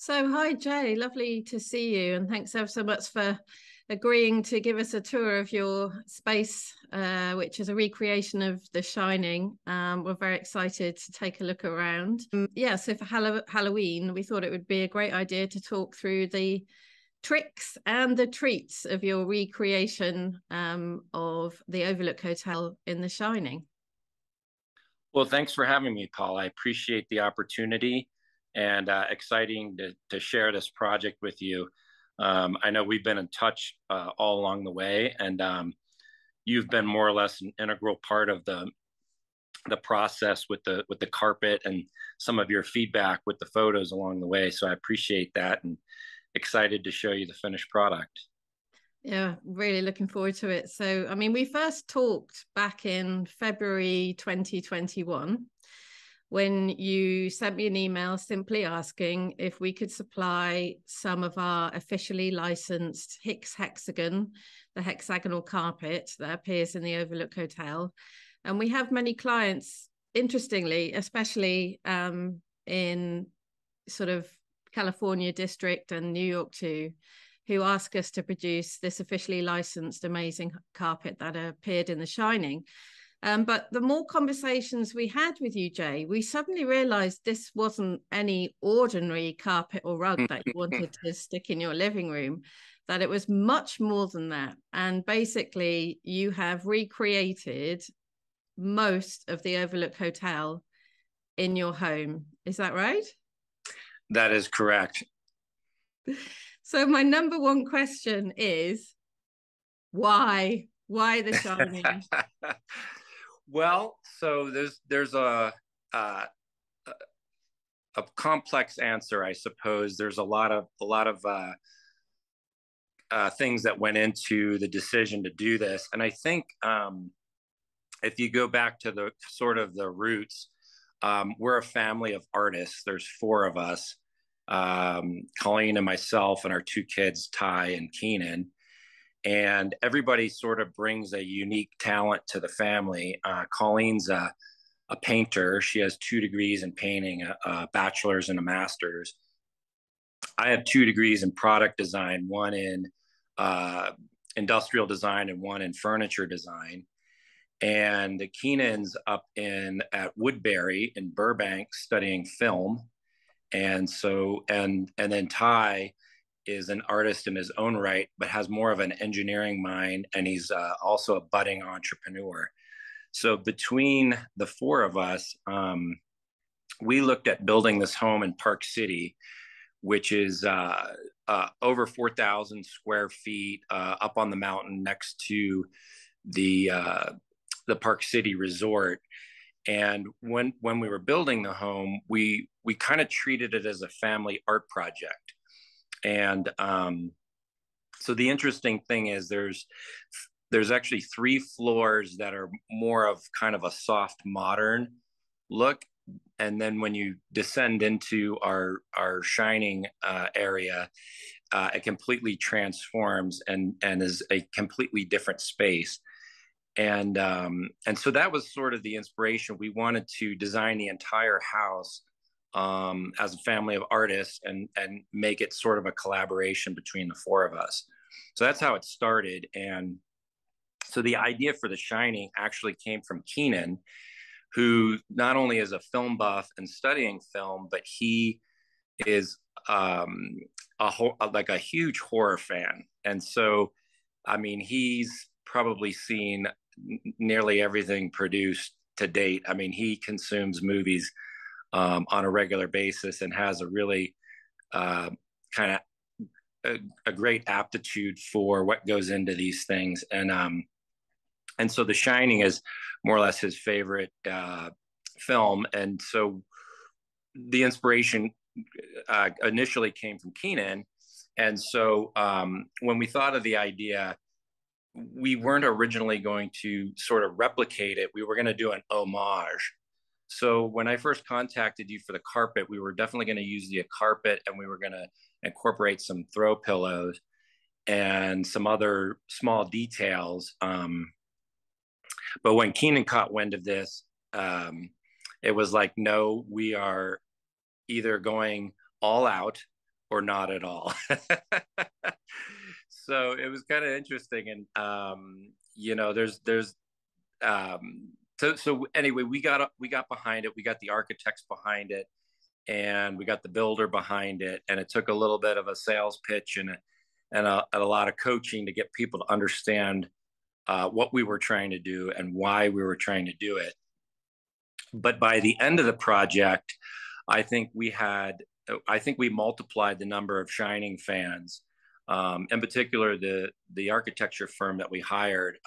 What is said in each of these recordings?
So, hi Jay, lovely to see you, and thanks ever so much for agreeing to give us a tour of your space, which is a recreation of The Shining. We're very excited to take a look around. Yeah, so for Halloween, we thought it would be a great idea to talk through the tricks and the treats of your recreation of the Overlook Hotel in The Shining. Well, thanks for having me, Paul. I appreciate the opportunity and exciting to share this project with you. I know we've been in touch all along the way, and you've been more or less an integral part of the process with the carpet and some of your feedback with the photos along the way. So I appreciate that and excited to show you the finished product. Yeah, really looking forward to it. So, I mean, we first talked back in February 2021 when you sent me an email simply asking if we could supply some of our officially licensed Hicks hexagon, the hexagonal carpet that appears in the Overlook Hotel. And we have many clients, interestingly, especially in sort of California district and New York too, who ask us to produce this officially licensed amazing carpet that appeared in The Shining. But the more conversations we had with you, Jay, we suddenly realized this wasn't any ordinary carpet or rug that you wanted to stick in your living room, that it was much more than that. And basically, you have recreated most of the Overlook Hotel in your home. Is that right? That is correct. So my number one question is why? Why The Shining? Well, so there's a a complex answer, I suppose. There's a lot of things that went into the decision to do this, and I think if you go back to the sort of the roots, we're a family of artists. There's four of us, Colleen and myself, and our two kids, Ty and Keenan. And everybody sort of brings a unique talent to the family. Colleen's a painter. She has 2 degrees in painting, a bachelor's and a master's. I have 2 degrees in product design, one in uh, industrial design and one in furniture design. And Keenan's up in at Woodbury in Burbank studying film. And then Ty is an artist in his own right, but has more of an engineering mind, and he's also a budding entrepreneur. So between the four of us, we looked at building this home in Park City, which is over 4,000 square feet up on the mountain next to the uh, the Park City Resort. And when we were building the home, we kind of treated it as a family art project. And so the interesting thing is there's actually 3 floors that are more of kind of a soft modern look, and then when you descend into our shining area, it completely transforms and is a completely different space. And so that was sort of the inspiration. We wanted to design the entire house as a family of artists and make it sort of a collaboration between the four of us. So that's how it started. And so the idea for The Shining actually came from Keenan, who not only is a film buff and studying film, but he is like a huge horror fan. And so, I mean, he's probably seen nearly everything produced to date. I mean, he consumes movies on a regular basis and has a really kind of a great aptitude for what goes into these things. And so The Shining is more or less his favorite film. And so the inspiration initially came from Keenan. And so when we thought of the idea, we weren't originally going to sort of replicate it. We were going to do an homage. So when I first contacted you for the carpet, we were definitely going to use the carpet, and we were going to incorporate some throw pillows and some other small details. But when Keenan caught wind of this, it was like, no, we are either going all out or not at all. So it was kind of interesting. And, there's, so anyway, we got behind it. We got the architects behind it, and we got the builder behind it. And it took a little bit of a sales pitch and a lot of coaching to get people to understand what we were trying to do and why we were trying to do it. But by the end of the project, I think we had, I think we multiplied the number of Shining fans. In particular, the architecture firm that we hired.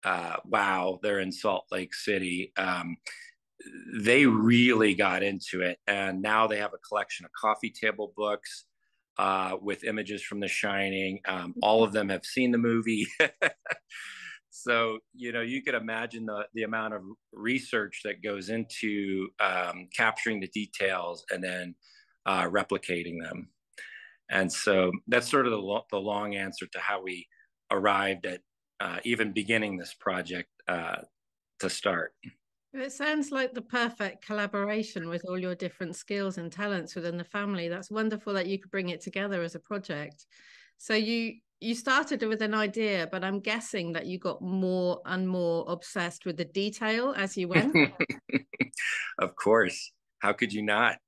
Wow, they're in Salt Lake City. They really got into it, and now they have a collection of coffee table books with images from The Shining. All of them have seen the movie. So, you could imagine the amount of research that goes into capturing the details and then replicating them. And so that's sort of the long answer to how we arrived at even beginning this project to start. It sounds like the perfect collaboration with all your different skills and talents within the family. That's wonderful that you could bring it together as a project. So you started with an idea, but I'm guessing that you got more and more obsessed with the detail as you went. Of course. How could you not?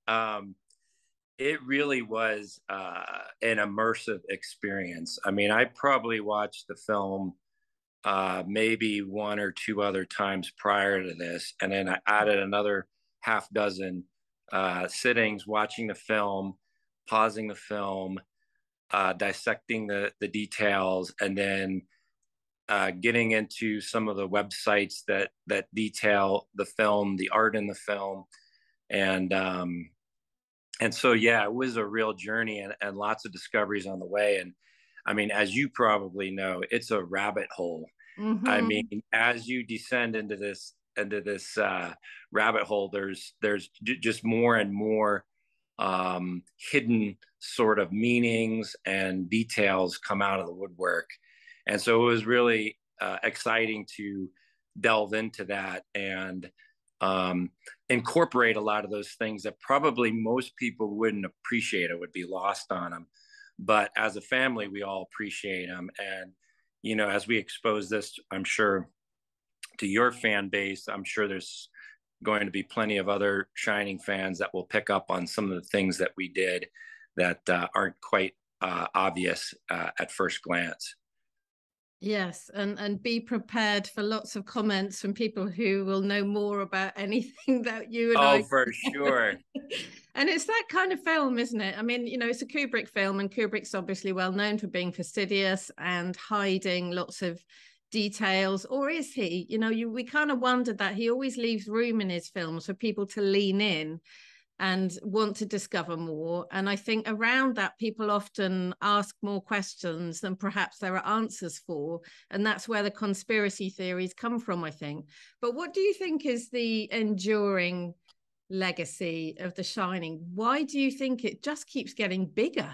It really was an immersive experience. I mean, I probably watched the film maybe one or two other times prior to this. And then I added another half dozen sittings watching the film, pausing the film, dissecting the details, and then getting into some of the websites that detail the film, the art in the film. And so, yeah, it was a real journey and lots of discoveries on the way. And I mean, as you probably know, it's a rabbit hole. I mean, as you descend into this rabbit hole, there's just more and more hidden sort of meanings and details come out of the woodwork. And so it was really exciting to delve into that and incorporate a lot of those things that probably most people wouldn't appreciate. It would be lost on them. But as a family, we all appreciate them. And, as we expose this, I'm sure, to your fan base, I'm sure there's going to be plenty of other Shining fans that will pick up on some of the things that we did that aren't quite obvious at first glance. Yes, and be prepared for lots of comments from people who will know more about anything that you and Oh, I. for sure. And it's that kind of film, isn't it? I mean, it's a Kubrick film, and Kubrick's obviously well known for being fastidious and hiding lots of details. Or is he? We kind of wondered that he always leaves room in his films for people to lean in and want to discover more. And I think around that, people often ask more questions than perhaps there are answers for. And that's where the conspiracy theories come from, I think. But what do you think is the enduring legacy of The Shining? Why do you think it just keeps getting bigger?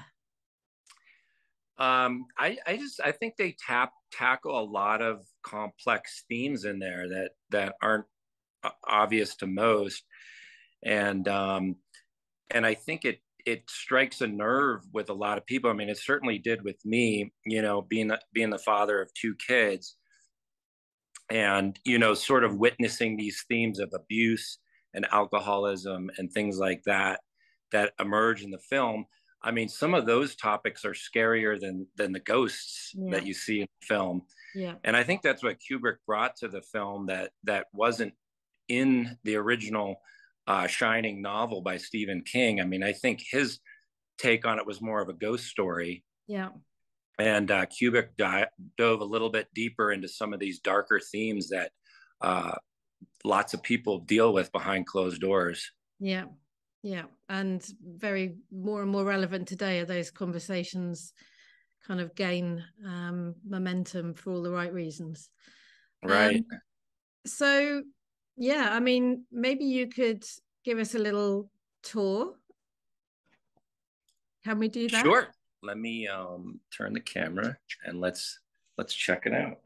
I think they tackle a lot of complex themes in there that aren't obvious to most. And I think it strikes a nerve with a lot of people. I mean, it certainly did with me. Being the father of two kids, and sort of witnessing these themes of abuse and alcoholism and things like that emerge in the film. I mean, some of those topics are scarier than the ghosts that you see in the film. Yeah. And I think that's what Kubrick brought to the film that wasn't in the original Shining novel by Stephen King. I mean, I think his take on it was more of a ghost story. Yeah. And Kubrick dove a little bit deeper into some of these darker themes that lots of people deal with behind closed doors. Yeah. Yeah. And very more and more relevant today are those conversations kind of gain momentum for all the right reasons. Right. So, yeah, I mean, maybe you could give us a little tour. Can we do that? Sure. Let me turn the camera and let's check it out.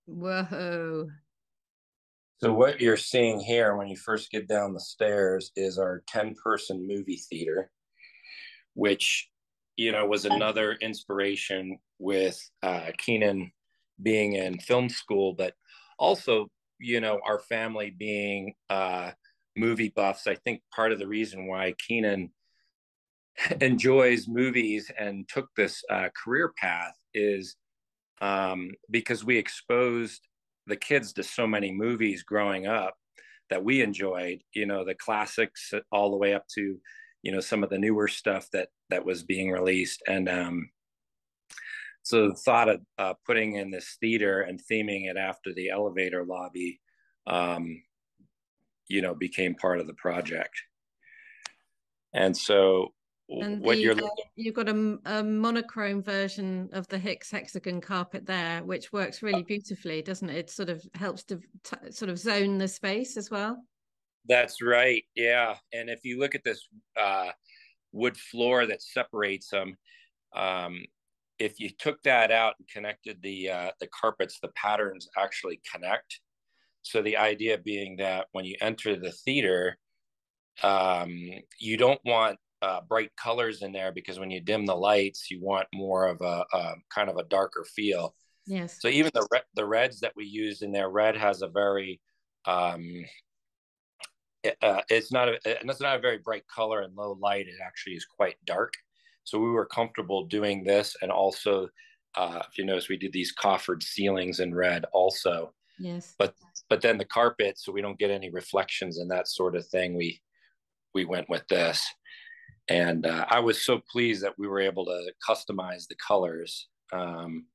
Whoa. So what you're seeing here when you first get down the stairs is our 10-person movie theater, which, was another inspiration with Keenan being in film school, but also, our family being movie buffs. I think part of the reason why Keenan enjoys movies and took this career path is because we exposed the kids to so many movies growing up that we enjoyed, the classics all the way up to, some of the newer stuff that was being released. And so the thought of putting in this theater and theming it after the elevator lobby, became part of the project. And so And what you're looking you've got a monochrome version of the Hicks hexagon carpet there, which works really beautifully, doesn't it? It sort of helps to sort of zone the space as well. That's right. Yeah. And if you look at this wood floor that separates them, if you took that out and connected the carpets, the patterns actually connect. So the idea being that when you enter the theater, you don't want bright colors in there, because when you dim the lights, you want more of a kind of a darker feel. Yes. So even the reds that we used in there, red has a very it's not a very bright color in low light. It actually is quite dark. So we were comfortable doing this, and also, if you notice, we did these coffered ceilings in red also. Yes. But then the carpet, so we don't get any reflections and that sort of thing. We went with this, and I was so pleased that we were able to customize the colors, and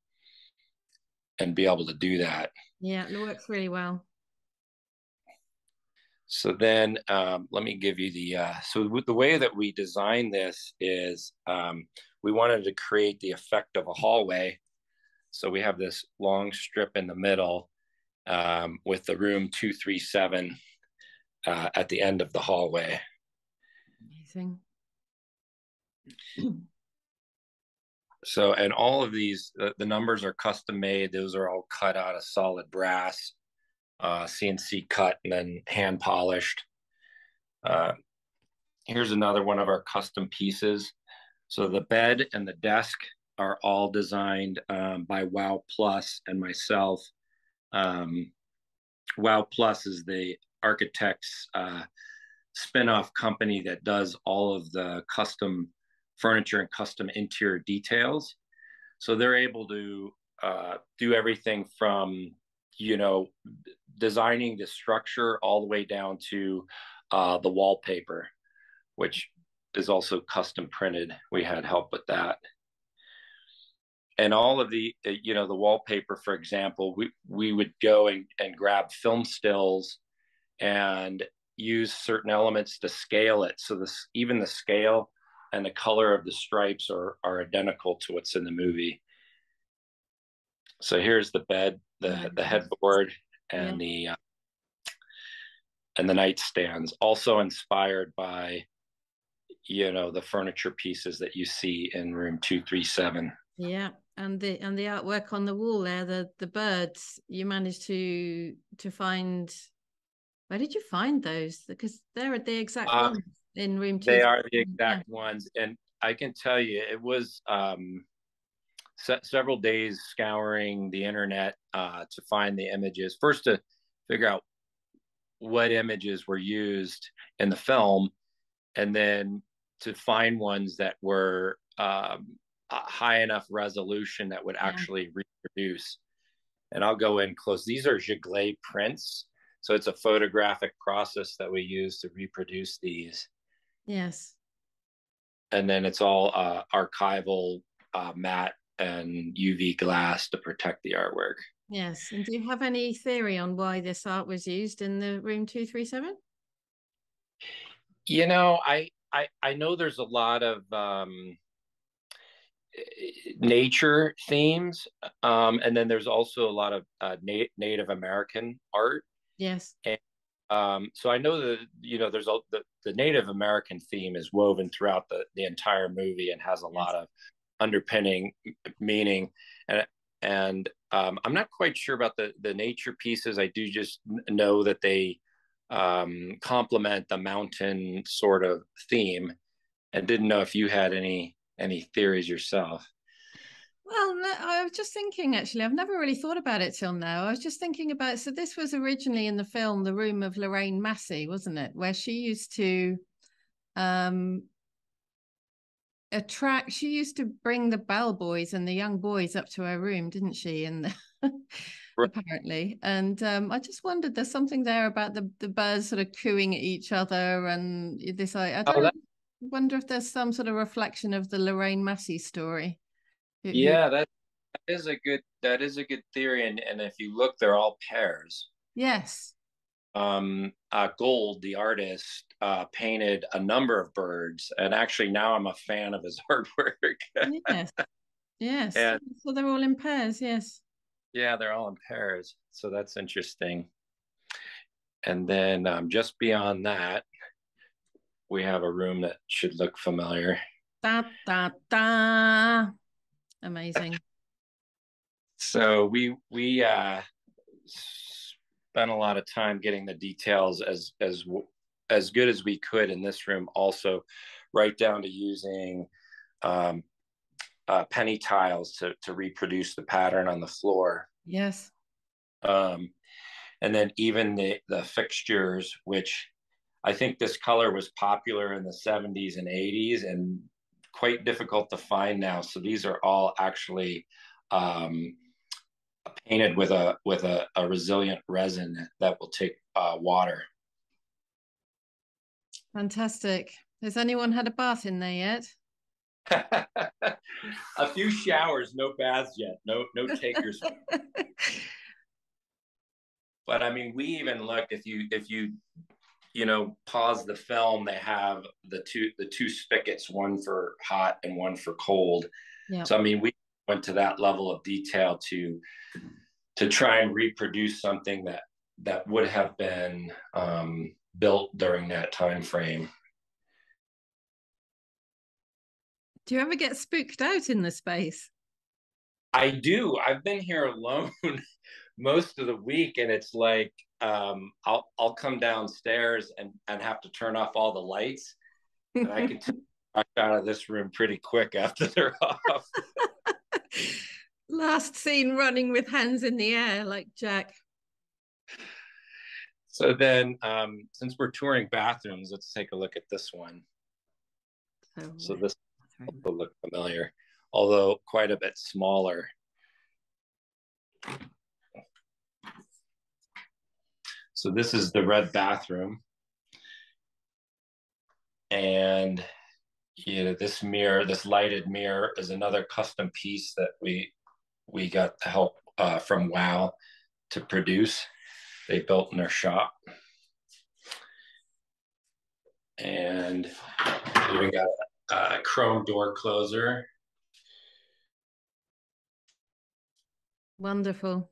be able to do that. Yeah, it works really well. So then let me give you the way that we designed this is we wanted to create the effect of a hallway. So we have this long strip in the middle with the room 237 at the end of the hallway. Amazing. So, and all of these, the numbers are custom made. Those are all cut out of solid brass, CNC cut, and then hand polished. Here's another one of our custom pieces. So the bed and the desk are all designed by Wow Plus and myself. Wow Plus is the architect's spin-off company that does all of the custom furniture and custom interior details. So they're able to do everything from, designing the structure all the way down to the wallpaper, which is also custom printed. We had help with that. And all of the, the wallpaper, for example, we would go and grab film stills and use certain elements to scale it. So even the scale and the color of the stripes are identical to what's in the movie. So here's the bed, the headboard, and the nightstands, also inspired by, the furniture pieces that you see in room 237. Yeah, and the artwork on the wall there, the birds, you managed to find. Where did you find those? Because they're the exact ones in room 2. They are the exact ones, and I can tell you, it was several days scouring the internet to find the images. First, to figure out what images were used in the film, and then to find ones that were high enough resolution that would actually reproduce. And I'll go in close. These are Giglet prints. So it's a photographic process that we use to reproduce these. Yes. And then it's all archival matte and UV glass to protect the artwork. Yes. And do you have any theory on why this art was used in the room 237? I know there's a lot of nature themes, and then there's also a lot of Native American art. Yes. And so I know that there's the Native American theme is woven throughout the entire movie and has a lot of underpinning meaning, and I'm not quite sure about the nature pieces. I do just know that they complement the mountain sort of theme, and didn't know if you had any theories yourself. Well, no, I was just thinking, actually, I've never really thought about it till now. I was just thinking about, so this was originally in the film, The Room of Lorraine Massey, wasn't it? Where she used to um, she used to bring the bellboys and the young boys up to her room, didn't she? And apparently, and I just wondered, there's something there about the birds sort of cooing at each other, and this, I Oh, don't wonder if there's some sort of reflection of the Lorraine Massey story. Who yeah, that is a good theory, and if you look, they're all pairs. yes. Gold, the artist, painted a number of birds, and actually now I'm a fan of his artwork. Yes, yes. And So they're all in pairs, yes. yeah, they're all in pairs, so that's interesting. And then just beyond that, we have a room that should look familiar. Da da da. Amazing. So we spent a lot of time getting the details as good as we could in this room. Also, right down to using um, penny tiles to reproduce the pattern on the floor. Yes. Um, and then even the fixtures, which I think this color was popular in the 70s and 80s and quite difficult to find now. So these are all actually um, painted with a resilient resin that will take water. Fantastic. Has anyone had a bath in there yet? A few showers, no baths yet, no takers. But I mean, we even look, if you pause the film, they have the two spigots, one for hot and one for cold. Yeah. So I mean, we went to that level of detail to try and reproduce something that would have been built during that time frame. Do you ever get spooked out in the space? I do. I've been here alone most of the week, and it's like I'll come downstairs and have to turn off all the lights, and I can rush out of this room pretty quick after they're off. Last seen running with hands in the air like Jack. So then, since we're touring bathrooms, let's take a look at this one. So this will look familiar, although quite a bit smaller. So this is the red bathroom. And this mirror, this lighted mirror, is another custom piece that we got the help from Wow to produce. They built in their shop. And even got a chrome door closer. Wonderful.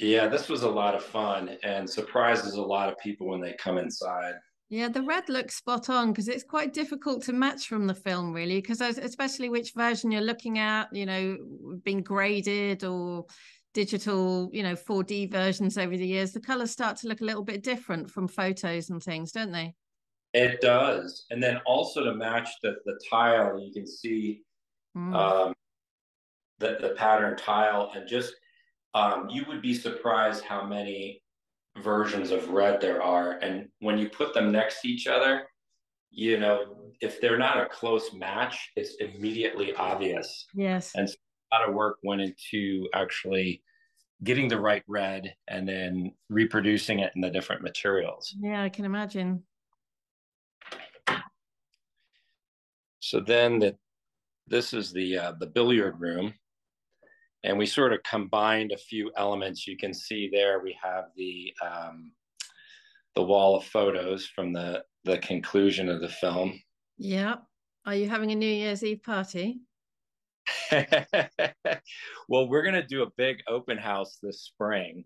Yeah, this was a lot of fun and surprises a lot of people when they come inside. Yeah, the red looks spot on because it's quite difficult to match from the film, really, because especially which version you're looking at, being graded or digital, 4D versions over the years, the colors start to look a little bit different from photos and things, don't they? It does. And then also to match the tile, you can see Mm. um, the pattern tile, and just you would be surprised how many versions of red there are. And when you put them next to each other, if they're not a close match, it's immediately obvious. Yes. And so a lot of work went into actually getting the right red and then reproducing it in the different materials. Yeah, I can imagine. So then this is the billiard room, and we sort of combined a few elements. You can see there we have the wall of photos from the conclusion of the film. Yeah. Are you having a New Year's Eve party? Well, we're going to do a big open house this spring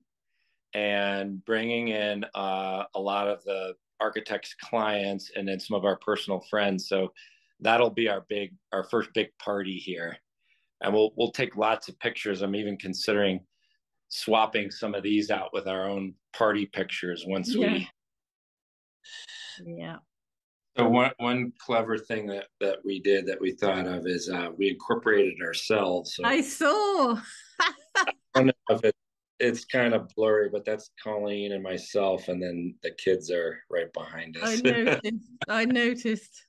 and bringing in a lot of the architects' clients and then some of our personal friends. So that'll be our first big party here. and we'll take lots of pictures. I'm even considering swapping some of these out with our own party pictures once Yeah. we. Yeah. So one clever thing that we did that we thought of is we incorporated ourselves. So I saw. I don't know if it's kind of blurry, but that's Colleen and myself, and then the kids are right behind I us. noticed. I noticed.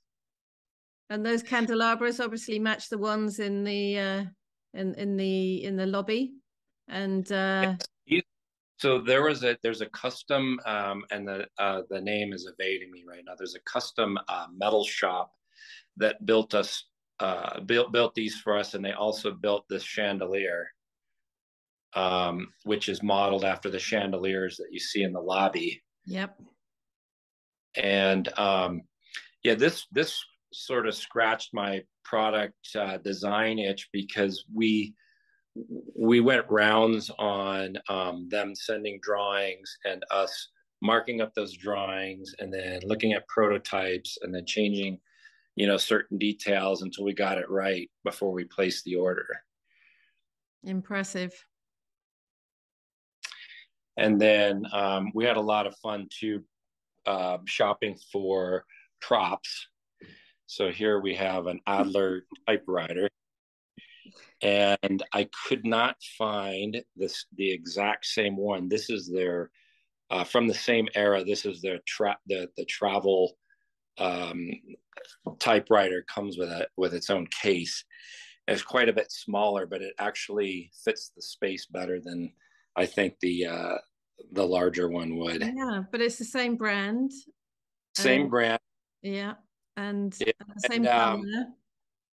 And those candelabras obviously match the ones in the in the lobby. And So there's a custom and the name is evading me right now. There's a custom metal shop that built these for us, and they also built this chandelier, which is modeled after the chandeliers that you see in the lobby. yep. And yeah, this sort of scratched my product design itch because we went rounds on them sending drawings and us marking up those drawings and then looking at prototypes and then changing, certain details until we got it right before we placed the order. Impressive. And then we had a lot of fun too, shopping for props. So here we have an Adler typewriter, and I could not find the exact same one. This is their from the same era. This is their the travel um, typewriter. Comes with its own case. It's quite a bit smaller, but it actually fits the space better than I think the larger one would. Yeah, but it's the same brand. Same brand. Yeah, and Yeah. the And same color.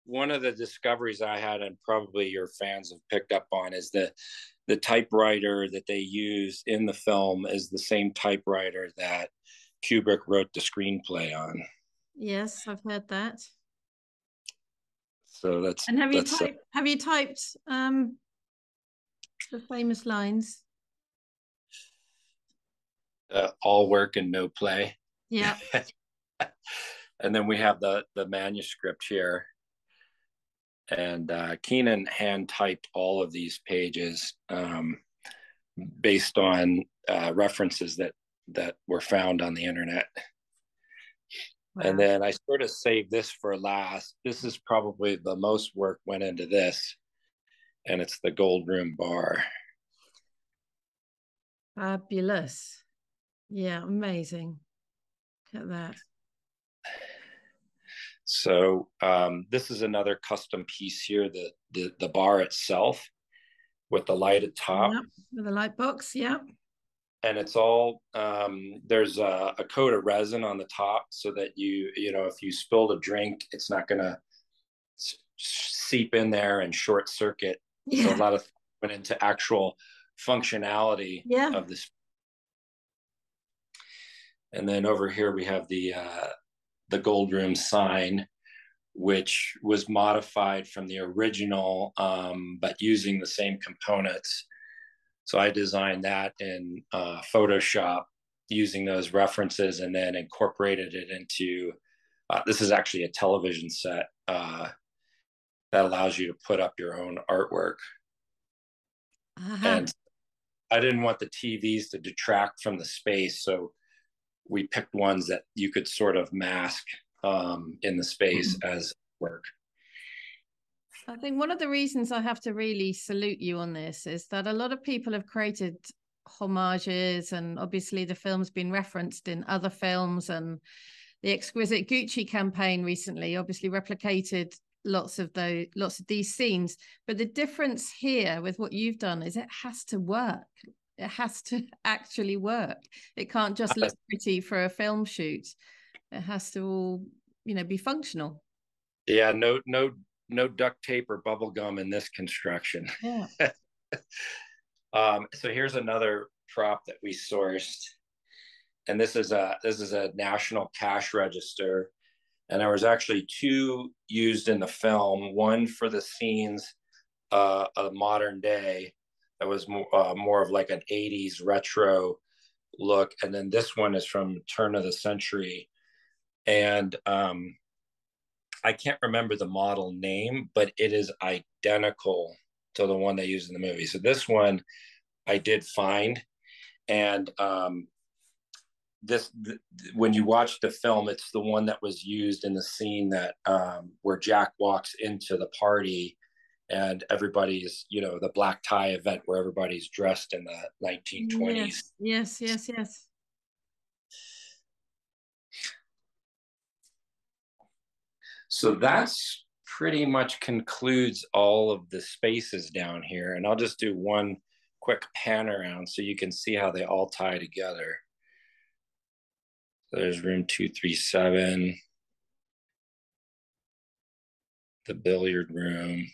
one of the discoveries I had, and probably your fans have picked up on, is the typewriter that they use in the film is the same typewriter that Kubrick wrote the screenplay on. Yes, I've heard that. So that's And that's have you typed the famous lines? all work and no play. Yeah. And then we have the manuscript here, and Keenan hand typed all of these pages based on references that were found on the internet. Wow. And then I sort of saved this for last. This is probably the most work went into this, and it's the Gold Room bar. Fabulous. Yeah, amazing. Look at that. So this is another custom piece here, the bar itself with the lighted top. Yep, with the light box. Yep. And it's all there's a coat of resin on the top so that if you spilled a drink, it's not going to seep in there and short circuit. Yeah. So a lot of went into actual functionality of this. And then over here we have the Gold Room sign, which was modified from the original, but using the same components. So I designed that in Photoshop using those references and then incorporated it into, this is actually a television set that allows you to put up your own artwork. And I didn't want the TVs to detract from the space. So we picked ones that you could sort of mask in the space as work. I think one of the reasons I have to really salute you on this is that a lot of people have created homages, and obviously the film's been referenced in other films, and the Exquisite Gucci campaign recently obviously replicated lots of these scenes. But the difference here with what you've done is it has to work. It has to actually work. It can't just look pretty for a film shoot. It has to all, be functional. Yeah, no duct tape or bubble gum in this construction. Yeah. So here's another prop that we sourced, and this is a national cash register, and there was actually two used in the film. One for the scenes of modern day that was more of like an 80s retro look, and then this one is from turn of the century. And I can't remember the model name, but it is identical to the one they used in the movie. So this one I did find, and this when you watch the film, it's the one that was used in the scene that where Jack walks into the party and everybody's, the black tie event where everybody's dressed in the 1920s. Yes. So that's pretty much concludes all of the spaces down here. And I'll just do one quick pan around so you can see how they all tie together. So there's room 237, the billiard room,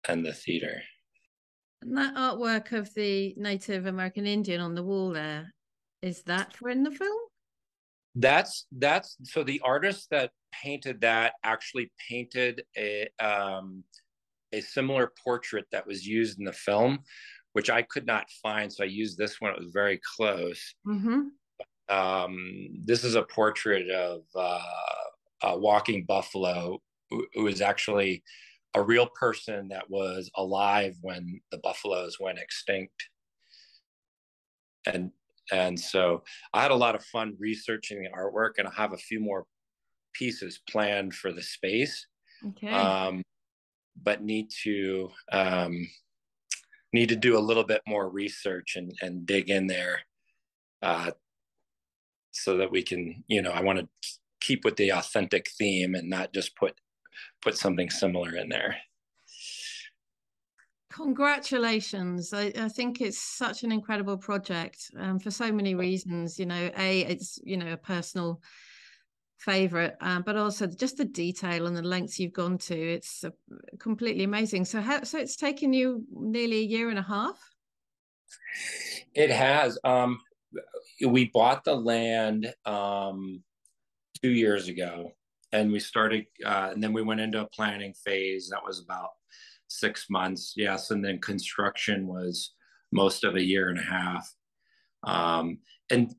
and the theater. And that artwork of the Native American Indian on the wall there, is that for in the film? That's so the artist that painted that actually painted a similar portrait that was used in the film, which I could not find. So I used this one. It was very close. Mm-hmm. This is a portrait of a walking buffalo who is actually a real person that was alive when the buffaloes went extinct. And so I had a lot of fun researching the artwork, and I have a few more pieces planned for the space. Okay. But need to do a little bit more research and dig in there, so that we can, I want to keep with the authentic theme and not just put something similar in there. Congratulations. I think it's such an incredible project, for so many reasons. It's, a personal favorite, but also just the detail and the lengths you've gone to. It's completely amazing. So it's taken you nearly a year and a half? It has. We bought the land 2 years ago, and we started, and then we went into a planning phase. That was about 6 months. Yes. And then construction was most of a year and a half. And,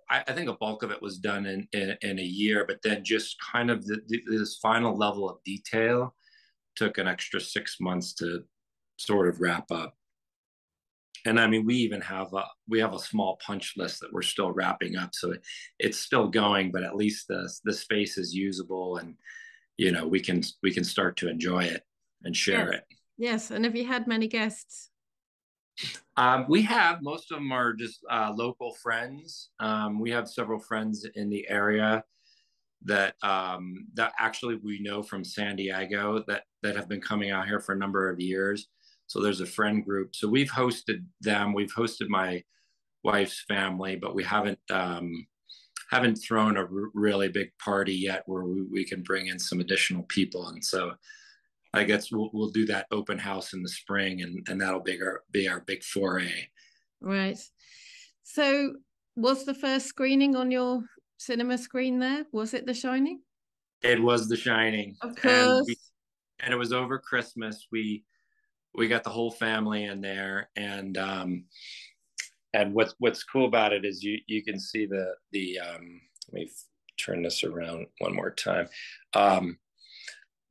I think a bulk of it was done in a year, but then just kind of this final level of detail took an extra 6 months to sort of wrap up. And I mean, we even have a small punch list that we're still wrapping up. So it's still going, but at least the space is usable, and, we can start to enjoy it and share it. Yes. And have you had many guests? We have, most of them are just local friends. We have several friends in the area that actually we know from San Diego that have been coming out here for a number of years. So there's a friend group. So we've hosted them. We've hosted my wife's family, but we haven't thrown a really big party yet where we can bring in some additional people. And so I guess we'll do that open house in the spring, and that'll be our big foray. Right. So was the first screening on your cinema screen there? Was it The Shining? It was The Shining. Of course. And it was over Christmas. We got the whole family in there, and what's cool about it is you can see the let me turn this around one more time.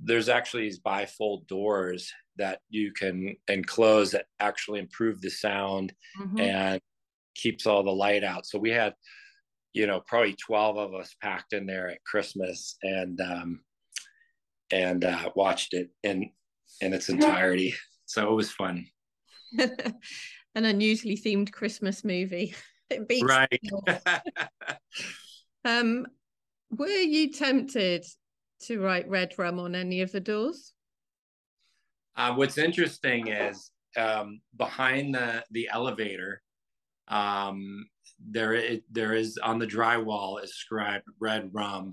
There's actually these bifold doors that you can enclose that actually improve the sound, mm-hmm. and keeps all the light out. So we had, probably 12 of us packed in there at Christmas, and watched it in its entirety. So it was fun. An unusually themed Christmas movie. It beats right. Were you tempted to write red rum on any of the doors? What's interesting is, behind the elevator, there is on the drywall is scribed red rum,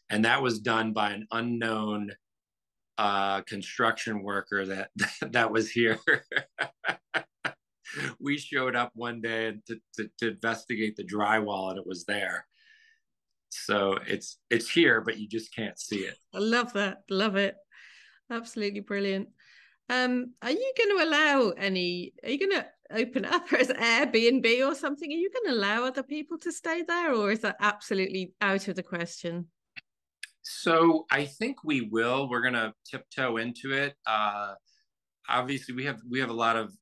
and that was done by an unknown construction worker that was here. We showed up one day to investigate the drywall, and it was there. So it's here, but you just can't see it. I love that. Love it. Absolutely brilliant. Are you going to allow any? Are you going to open up as Airbnb or something? Are you going to allow other people to stay there, or is that absolutely out of the question? So I think we will. We're gonna tiptoe into it. Obviously, we have a lot of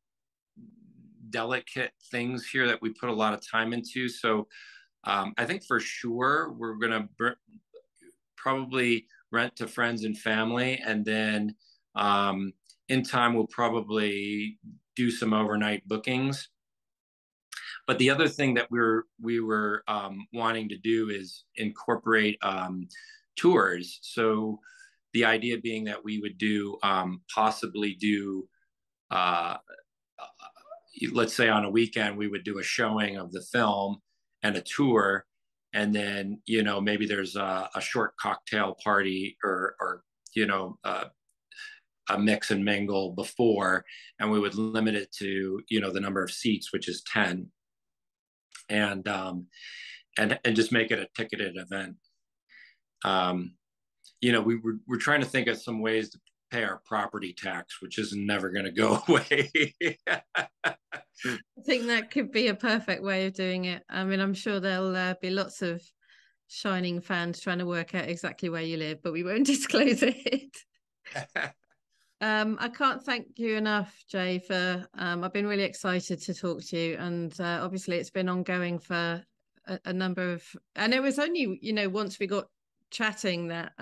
delicate things here that we put a lot of time into. So I think for sure we're gonna probably rent to friends and family, and then um, in time we'll probably do some overnight bookings. But the other thing that we were wanting to do is incorporate tours. So the idea being that we would do possibly do uh, let's say on a weekend we would do a showing of the film and a tour, and then maybe there's a short cocktail party or a mix and mingle before, and we would limit it to the number of seats, which is 10, and and just make it a ticketed event. Um, we're trying to think of some ways to pay our property tax, which is never going to go away. I think that could be a perfect way of doing it. I mean, I'm sure there'll be lots of Shining fans trying to work out exactly where you live, but we won't disclose it. I can't thank you enough, Jay, for I've been really excited to talk to you. And obviously it's been ongoing for a number of, and it was only, once we got chatting that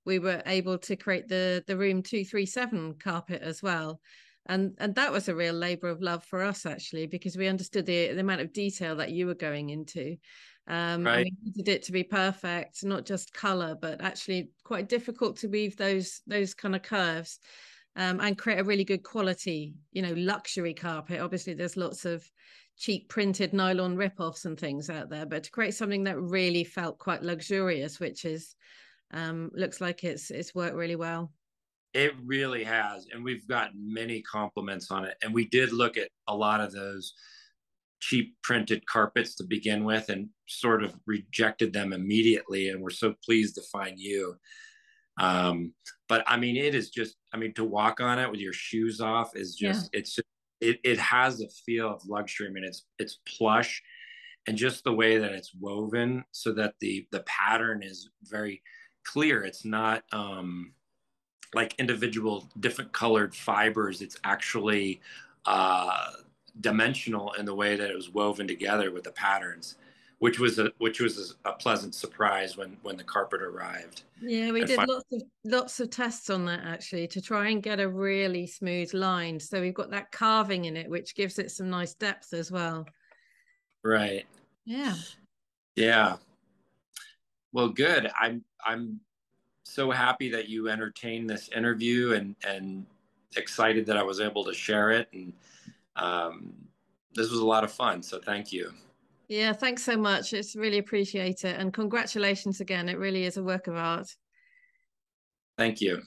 we were able to create the room 237 carpet as well. And that was a real labor of love for us, actually, because we understood the amount of detail that you were going into. And Right. we needed it to be perfect, not just color, but actually quite difficult to weave those kind of curves, and create a really good quality, luxury carpet. Obviously, there's lots of cheap printed nylon rip-offs and things out there, but to create something that really felt quite luxurious, which is looks like it's worked really well. It really has. And we've gotten many compliments on it. And we did look at a lot of those cheap printed carpets to begin with and sort of rejected them immediately. And we're so pleased to find you. But I mean, it is just, I mean, to walk on it with your shoes off is Yeah. just, it has a feel of luxury. I mean, it's plush, and just the way that it's woven so that the pattern is very clear. It's not, like individual different colored fibers. It's actually dimensional in the way that it was woven together with the patterns, which was a pleasant surprise when the carpet arrived. Yeah, we And did finally, lots of tests on that actually to try and get a really smooth line. So we've got that carving in it, which gives it some nice depth as well. right, Yeah. yeah. Well, good. I'm so happy that you entertained this interview and excited that I was able to share it. And um, this was a lot of fun. So thank you. Yeah, thanks so much. It's really appreciate it. And congratulations again. It really is a work of art. Thank you.